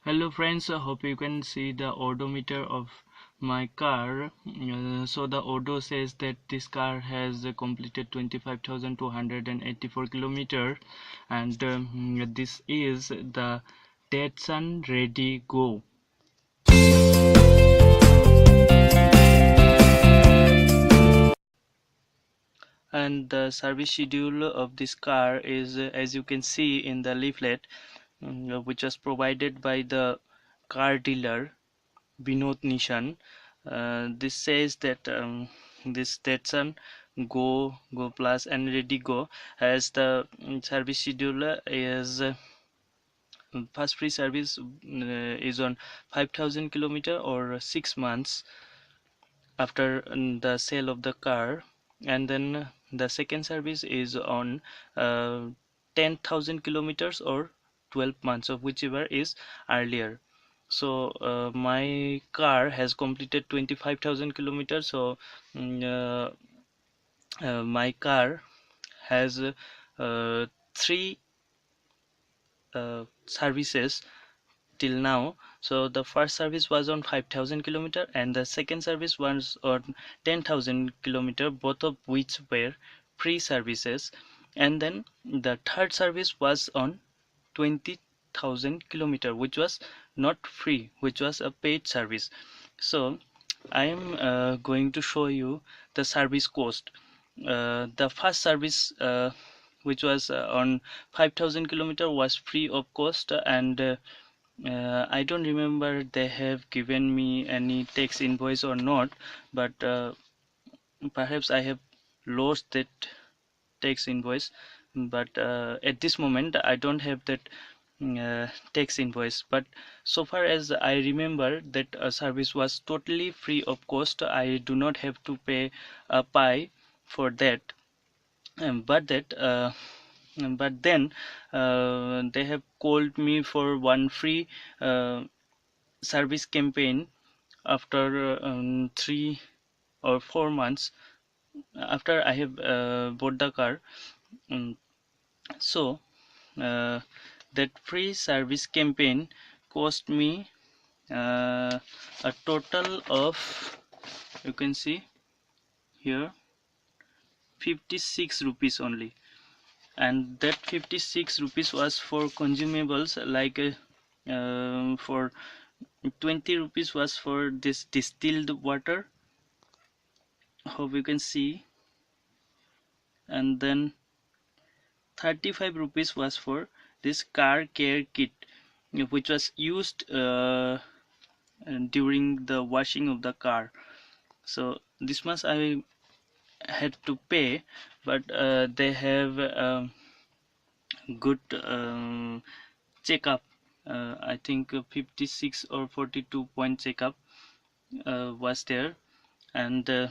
Hello friends, I hope you can see the odometer of my car. So the odo says that this car has completed 25,284 kilometer, and this is the Datsun Redi Go. And the service schedule of this car is as you can see in the leaflet, which was provided by the car dealer Vinod Nishan. This says that this Datsun Go Plus and Ready Go has the service schedule is first free service is on 5,000 kilometer or 6 months after the sale of the car, and then the second service is on 10,000 kilometers or 12 months of whichever is earlier. So my car has completed 25,000 kilometers, so my car has three services till now. So the first service was on 5,000 kilometer and the second service was on 10,000 kilometer, both of which were free services, and then the third service was on 20,000 kilometer, which was not free, which was a paid service. So I am going to show you the service cost. The first service, which was on 5,000 kilometer, was free of cost, and I don't remember they have given me any tax invoice or not, but perhaps I have lost that tax invoice. But at this moment, I don't have that tax invoice. But so far as I remember, that service was totally free of cost. I do not have to pay a pie for that. But that. But then they have called me for one free service campaign after 3 or 4 months after I have bought the car. um, so uh, that free service campaign cost me a total of, you can see here, 56 rupees only, and that 56 rupees was for consumables like for 20 rupees was for this distilled water, hope you can see, and then 35 rupees was for this car care kit, which was used during the washing of the car. So this much I had to pay, but they have good checkup. I think 56 or 42 point checkup was there, and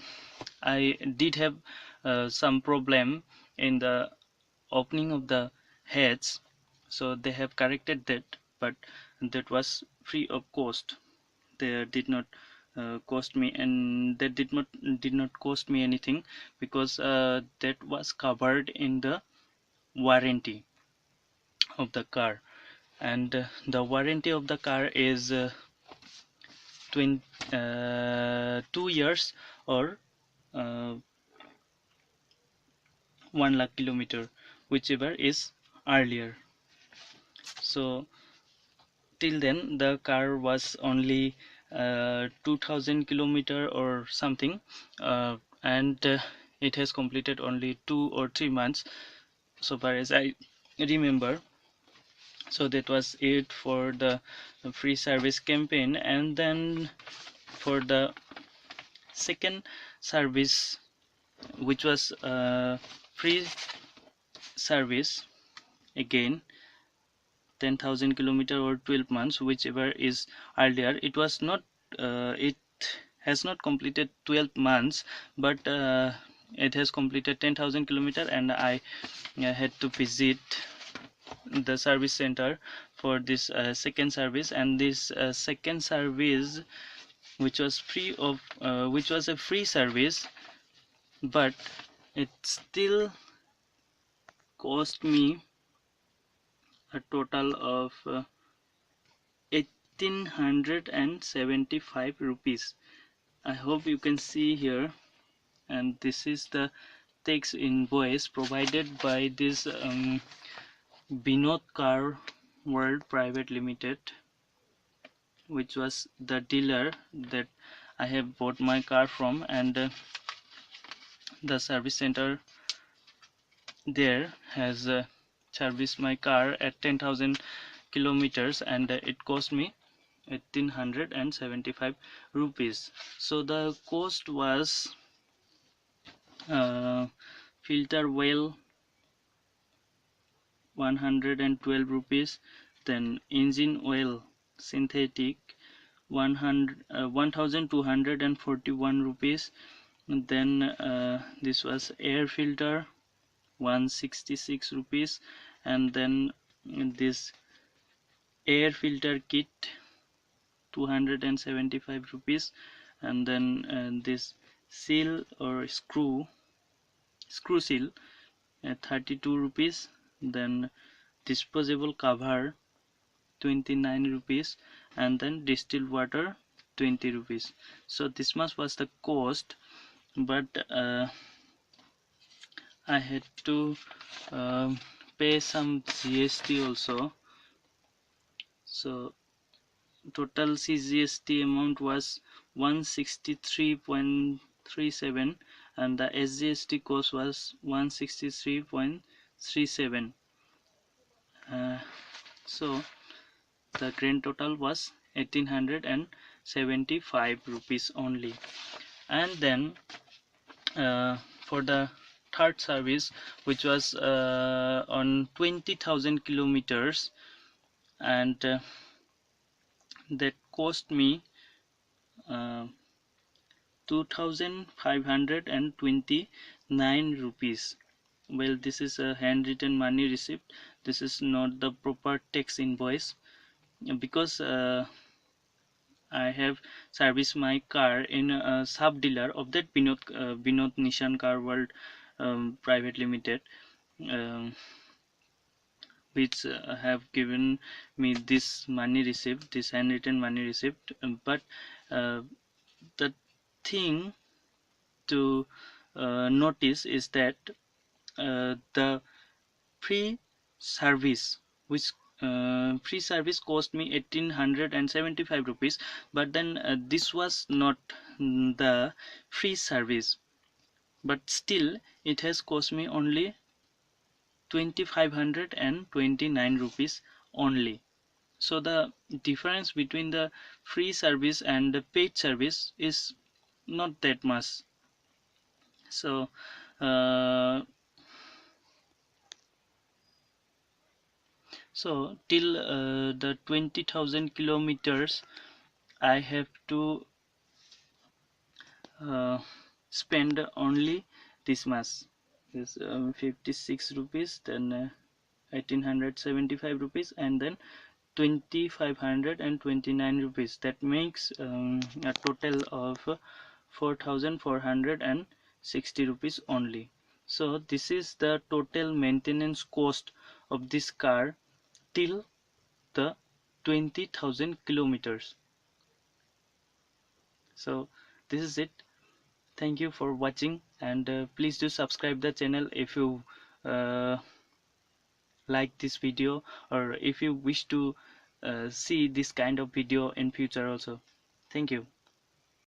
I did have some problem in the opening of the heads, so they have corrected that, but that was free of cost. They did not cost me, and that did not cost me anything, because that was covered in the warranty of the car, and the warranty of the car is 2 years or uh, 1 lakh kilometer, whichever is earlier. So till then the car was only 2,000 kilometer or something, and it has completed only 2 or 3 months so far as I remember. So that was it for the free service campaign. And then for the second service, which was free service, again 10,000 kilometer or 12 months, whichever is earlier. It was not it has not completed 12 months, but it has completed 10,000 kilometer, and I had to visit the service center for this second service. And this second service, which was free of which was a free service, but it still cost me a total of 1875 rupees. I hope you can see here, and this is the text invoice provided by this Binod Car World Private Limited, which was the dealer that I have bought my car from, and the service center there has serviced my car at 10,000 kilometers, and it cost me 1875 rupees. So the cost was filter well 112 rupees, then engine oil synthetic 1241 rupees, and then this was air filter 166 rupees, and then this air filter kit 275 rupees, and then this seal or screw seal 32 rupees, then disposable cover 29 rupees, and then distilled water 20 rupees. So this much was the cost, but I had to pay some GST also. So total CGST amount was 163.37, and the SGST cost was 163.37. So the grand total was 1875 rupees only. And then for the third service, which was on 20,000 kilometers, and that cost me 2,529 rupees. Well, this is a handwritten money receipt. This is not the proper tax invoice, because I have serviced my car in a sub dealer of that Binod Nissan Car World Private Limited, um, which have given me this money receipt, this handwritten money receipt. But the thing to notice is that the free service, which free service cost me 1875 rupees, but then this was not the free service, but still it has cost me only 2529 rupees only. So the difference between the free service and the paid service is not that much. So uh, till the 20,000 kilometers I have to uh, spend only this much, this 56 rupees, then 1875 rupees, and then 2529 rupees. That makes a total of 4,460 rupees only. So this is the total maintenance cost of this car till the 20,000 kilometers. So this is it. Thank you for watching, and please do subscribe the channel if you uh, like this video, or if you wish to see this kind of video in future also. Thank you.